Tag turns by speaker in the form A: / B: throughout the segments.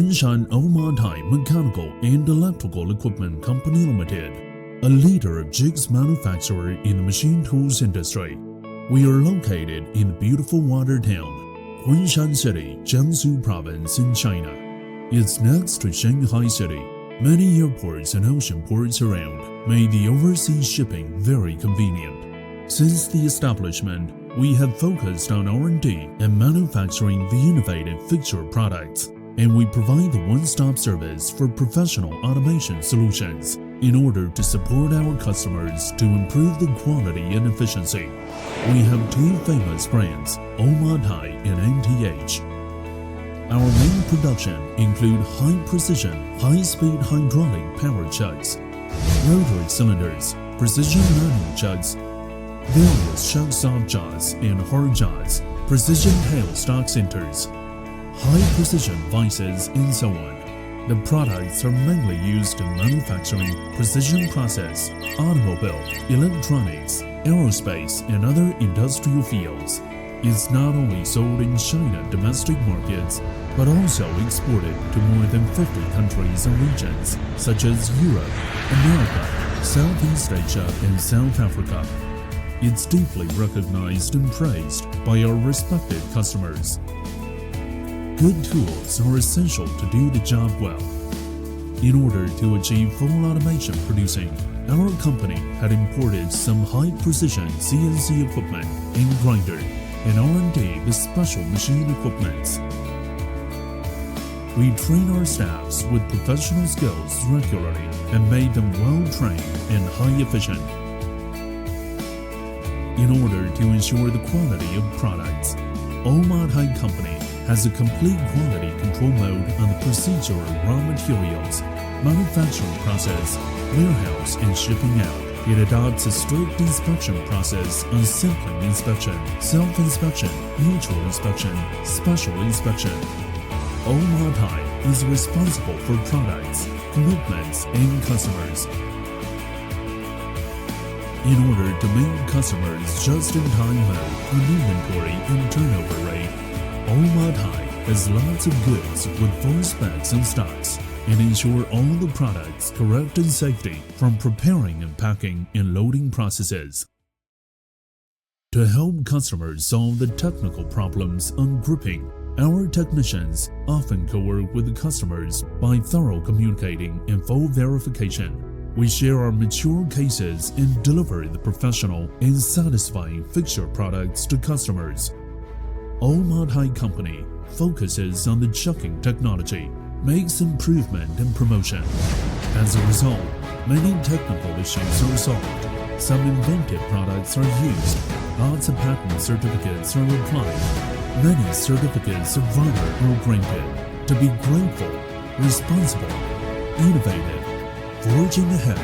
A: Kunshan Omatei Mechanical and Electrical Equipment Company Limited, a leader of jigs manufacturer in the machine tools industry. We are located in the beautiful water town, Kunshan City, Jiangsu Province in China. It's next to Shanghai City. Many airports and ocean ports around made the overseas shipping very convenient. Since the establishment, we have focused on R&D and manufacturing the innovative fixture products, and we provide the one-stop service for professional automation solutions in order to support our customers to improve the quality and efficiency. We have two famous brands, Omatei and NTH. Our main production include high-precision, high-speed hydraulic power chucks, rotary cylinders, precision manual chucks, various shuck soft jaws and hard jaws, precision tailstock centers, high-precision vices, and so on. The products are mainly used in manufacturing, precision process, automobile, electronics, aerospace, and other industrial fields. It's not only sold in China domestic markets, but also exported to more than 50 countries and regions, such as Europe, America, Southeast Asia, and South Africa. It's deeply recognized and praised by our respected customers. Good tools are essential to do the job well. In order to achieve full automation producing, our company had imported some high-precision CNC equipment and grinder and R&D with special machine equipments. We train our staffs with professional skills regularly and made them well-trained and high-efficient. In order to ensure the quality of products, Omatei Company has a complete quality control mode on the procedure of raw materials, manufacturing process, warehouse, and shipping out. It adopts a strict inspection process on sampling inspection, self-inspection, mutual inspection, special inspection. Omatei is responsible for products, commitments, and customers. In order to meet customers' just-in-time mode on inventory and turnover rate, Omatei has lots of goods with full specs and stocks and ensure all the products correct and safety from preparing and packing and loading processes. To help customers solve the technical problems on gripping, our technicians often co-work with the customers by thorough communicating and full verification. We share our mature cases and deliver the professional and satisfying fixture products to customers. Omatei Company focuses on the chucking technology, makes improvement and promotion. As a result, many technical issues are solved. Some inventive products are used. Lots of patent certificates are applied. Many certificates of honor are granted. To be grateful, responsible, innovative, forging ahead,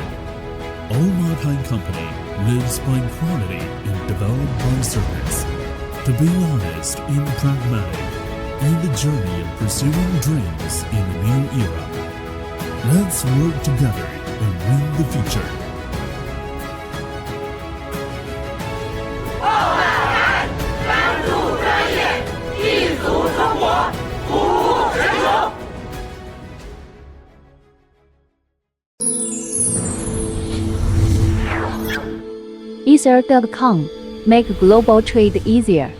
A: Omatei Company lives by quality and developed by service. To be honest and pragmatic, and the journey of pursuing dreams in a new era. Let's work together and win the future.
B: Omatei 专注专业，一组成果，服务全球。
C: Ether.com, make global trade easier.